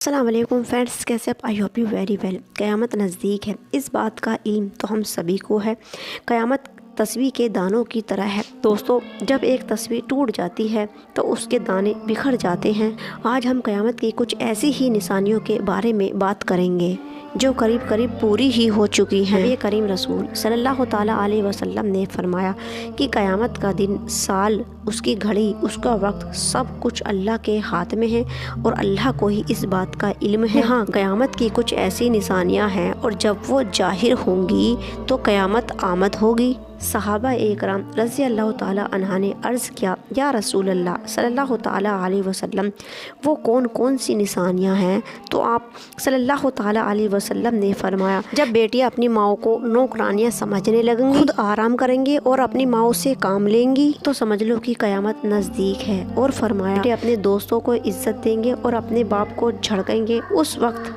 السلام علیکم فرینڈس، کیسے آپ؟ I hope you very well. قیامت نزدیک ہے، اس بات کا علم تو ہم سبھی کو ہے۔ قیامت تسبیح کے دانوں کی طرح ہے دوستو، جب ایک تسبیح ٹوٹ جاتی ہے تو اس کے دانے بکھر جاتے ہیں۔ آج ہم قیامت کی کچھ ایسی ہی نشانیوں کے بارے میں بات کریں گے جو قریب پوری ہی ہو چکی ہیں۔ نبی کریم رسول صلی اللہ تعالیٰ علیہ وسلم نے فرمایا کہ قیامت کا دن، سال، اس کی گھڑی، اس کا وقت، سب کچھ اللہ کے ہاتھ میں ہے اور اللہ کو ہی اس بات کا علم ہے۔ ہاں، قیامت کی کچھ ایسی نشانیاں ہیں اور جب وہ ظاہر ہوں گی تو قیامت آمد ہوگی۔ صحابہ اکرام رضی اللہ تعالیٰ عنہ نے عرض کیا، یا رسول اللہ صلی اللہ تعالیٰ علیہ وسلم، وہ کون سی نشانیاں ہیں؟ تو آپ صلی اللہ تعالیٰ علیہ وسلم نے فرمایا، جب بیٹیاں اپنی ماؤں کو نوکرانیاں سمجھنے لگیں گی، خود آرام کریں گے اور اپنی ماؤں سے کام لیں گی تو سمجھ لو کہ قیامت نزدیک ہے۔ اور فرمایا، بیٹے اپنے دوستوں کو عزت دیں گے اور اپنے باپ کو جھڑکیں گے، اس وقت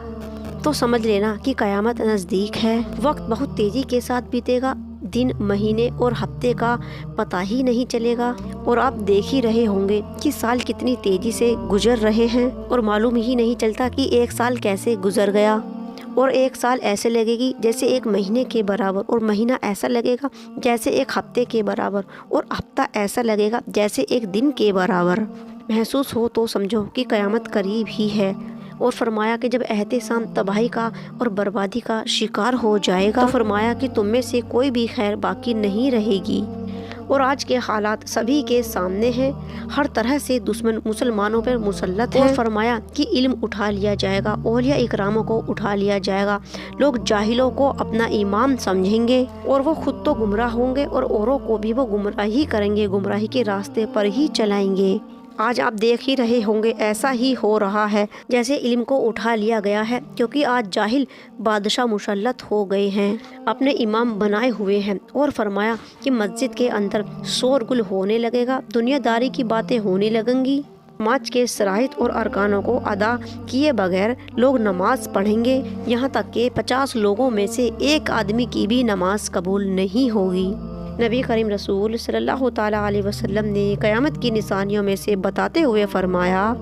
تو سمجھ لینا کہ قیامت نزدیک ہے۔ وقت بہت تیزی کے ساتھ بیتے گا، دن، مہینے اور ہفتے کا پتہ ہی نہیں چلے گا، اور آپ دیکھ ہی رہے ہوں گے کہ سال کتنی تیزی سے گزر رہے ہیں اور معلوم ہی نہیں چلتا کہ ایک سال کیسے گزر گیا، اور ایک سال ایسے لگے گی جیسے ایک مہینے کے برابر، اور مہینہ ایسا لگے گا جیسے ایک ہفتے کے برابر، اور ہفتہ ایسا لگے گا جیسے ایک دن کے برابر۔ محسوس ہو تو سمجھو کہ قیامت قریب ہی ہے۔ اور فرمایا کہ جب احتسام تباہی کا اور بربادی کا شکار ہو جائے گا تو فرمایا کہ تم میں سے کوئی بھی خیر باقی نہیں رہے گی۔ اور آج کے حالات سبھی کے سامنے ہیں، ہر طرح سے دشمن مسلمانوں پر مسلط ہے۔ اور فرمایا کہ علم اٹھا لیا جائے گا، اولیاء اکراموں کو اٹھا لیا جائے گا، لوگ جاہلوں کو اپنا امام سمجھیں گے اور وہ خود تو گمراہ ہوں گے اور اوروں کو بھی وہ گمراہی کریں گے، گمراہی کے راستے پر ہی چلائیں گے۔ آج آپ دیکھ ہی رہے ہوں گے ایسا ہی ہو رہا ہے جیسے علم کو اٹھا لیا گیا ہے، کیونکہ آج جاہل بادشاہ مسلط ہو گئے ہیں، اپنے امام بنائے ہوئے ہیں۔ اور فرمایا کہ مسجد کے اندر شور گل ہونے لگے گا، دنیا داری کی باتیں ہونے لگیں گی، نماز کے شرائط اور ارکانوں کو ادا کیے بغیر لوگ نماز پڑھیں گے، یہاں تک کہ 50 لوگوں میں سے ایک آدمی کی بھی نماز قبول نہیں ہوگی۔ نبی کریم رسول صلی اللہ تعالیٰ علیہ وسلم نے قیامت کی نشانیوں میں سے بتاتے ہوئے فرمایا،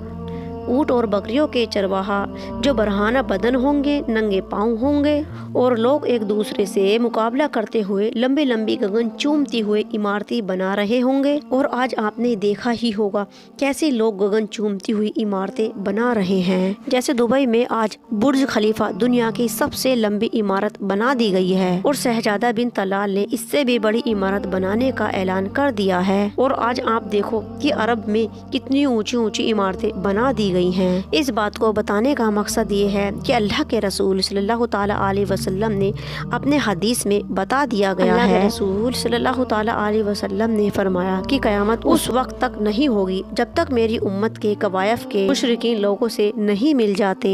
اونٹ اور بکریوں کے چرواہا جو برہنہ بدن ہوں گے، ننگے پاؤں ہوں گے، اور لوگ ایک دوسرے سے مقابلہ کرتے ہوئے لمبی گگن چومتی ہوئے عمارتیں بنا رہے ہوں گے۔ اور آج آپ نے دیکھا ہی ہوگا کیسے لوگ گگن چومتی ہوئی عمارتیں بنا رہے ہیں، جیسے دبئی میں آج برج خلیفہ دنیا کی سب سے لمبی عمارت بنا دی گئی ہے، اور شہزادہ بن طلال نے اس سے بھی بڑی عمارت بنانے کا اعلان کر دیا ہے۔ اور آج آپ دیکھو کہ عرب میں کتنی اونچی عمارتیں بنا دی گئی ہیں۔ اس بات کو بتانے کا مقصد یہ ہے کہ اللہ کے رسول صلی اللہ تعالیٰ علیہ وسلم نے اپنے حدیث میں بتا دیا گیا ہے، اللہ کے رسول صلی اللہ تعالیٰ علیہ وسلم نے فرمایا کہ قیامت اس وقت تک نہیں ہوگی جب تک میری امت کے قوائف کے مشرکین لوگوں سے نہیں مل جاتے،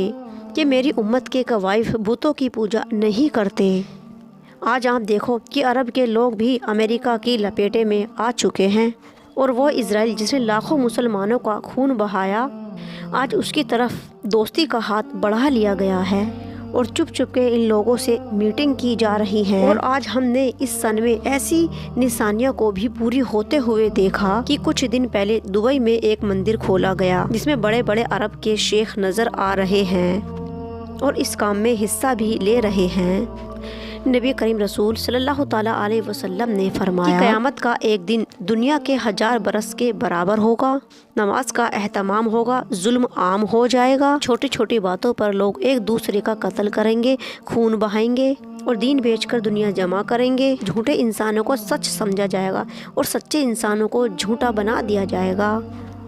کہ میری امت کے قوائف بتوں کی پوجا نہیں کرتے۔ آج آپ دیکھو کہ عرب کے لوگ بھی امریکہ کی لپیٹے میں آ چکے ہیں، اور وہ اسرائیل جس نے لاکھوں مسلمانوں کا خون بہایا، آج اس کی طرف دوستی کا ہاتھ بڑھا لیا گیا ہے، اور چپ کے ان لوگوں سے میٹنگ کی جا رہی ہے۔ اور آج ہم نے اس سن میں ایسی نشانیوں کو بھی پوری ہوتے ہوئے دیکھا کہ کچھ دن پہلے دبئی میں ایک مندر کھولا گیا جس میں بڑے عرب کے شیخ نظر آ رہے ہیں اور اس کام میں حصہ بھی لے رہے ہیں۔ نبی کریم رسول صلی اللہ تعالیٰ علیہ وسلم نے فرمایا کہ قیامت کا ایک دن دنیا کے 1000 برس کے برابر ہوگا، نماز کا اہتمام ہوگا، ظلم عام ہو جائے گا، چھوٹی باتوں پر لوگ ایک دوسرے کا قتل کریں گے، خون بہائیں گے اور دین بیچ کر دنیا جمع کریں گے، جھوٹے انسانوں کو سچ سمجھا جائے گا اور سچے انسانوں کو جھوٹا بنا دیا جائے گا،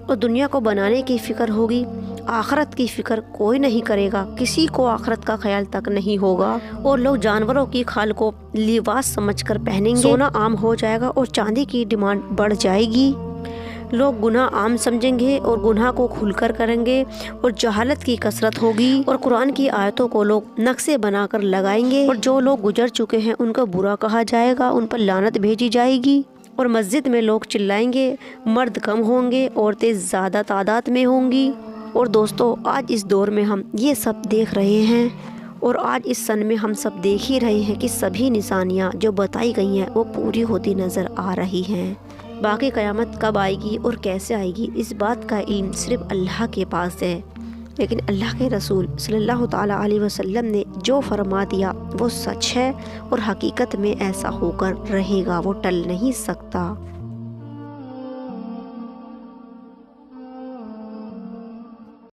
اور دنیا کو بنانے کی فکر ہوگی، آخرت کی فکر کوئی نہیں کرے گا، کسی کو آخرت کا خیال تک نہیں ہوگا، اور لوگ جانوروں کی کھال کو لباس سمجھ کر پہنیں گے، سونا عام ہو جائے گا اور چاندی کی ڈیمانڈ بڑھ جائے گی، لوگ گناہ عام سمجھیں گے اور گناہ کو کھل کر کریں گے، اور جہالت کی کثرت ہوگی، اور قرآن کی آیتوں کو لوگ نقشے بنا کر لگائیں گے، اور جو لوگ گزر چکے ہیں ان کا برا کہا جائے گا، ان پر لعنت بھیجی جائے گی، اور مسجد میں لوگ چلائیں گے، مرد کم ہوں گے، عورتیں زیادہ تعداد میں ہوں گی۔ اور دوستو، آج اس دور میں ہم یہ سب دیکھ رہے ہیں، اور آج اس سن میں ہم سب دیکھ ہی رہے ہیں کہ سبھی نشانیاں جو بتائی گئی ہیں وہ پوری ہوتی نظر آ رہی ہیں۔ باقی قیامت کب آئے گی اور کیسے آئے گی، اس بات کا علم صرف اللہ کے پاس ہے۔ لیکن اللہ کے رسول صلی اللہ تعالیٰ علیہ وسلم نے جو فرما دیا وہ سچ ہے اور حقیقت میں ایسا ہو کر رہے گا، وہ ٹل نہیں سکتا۔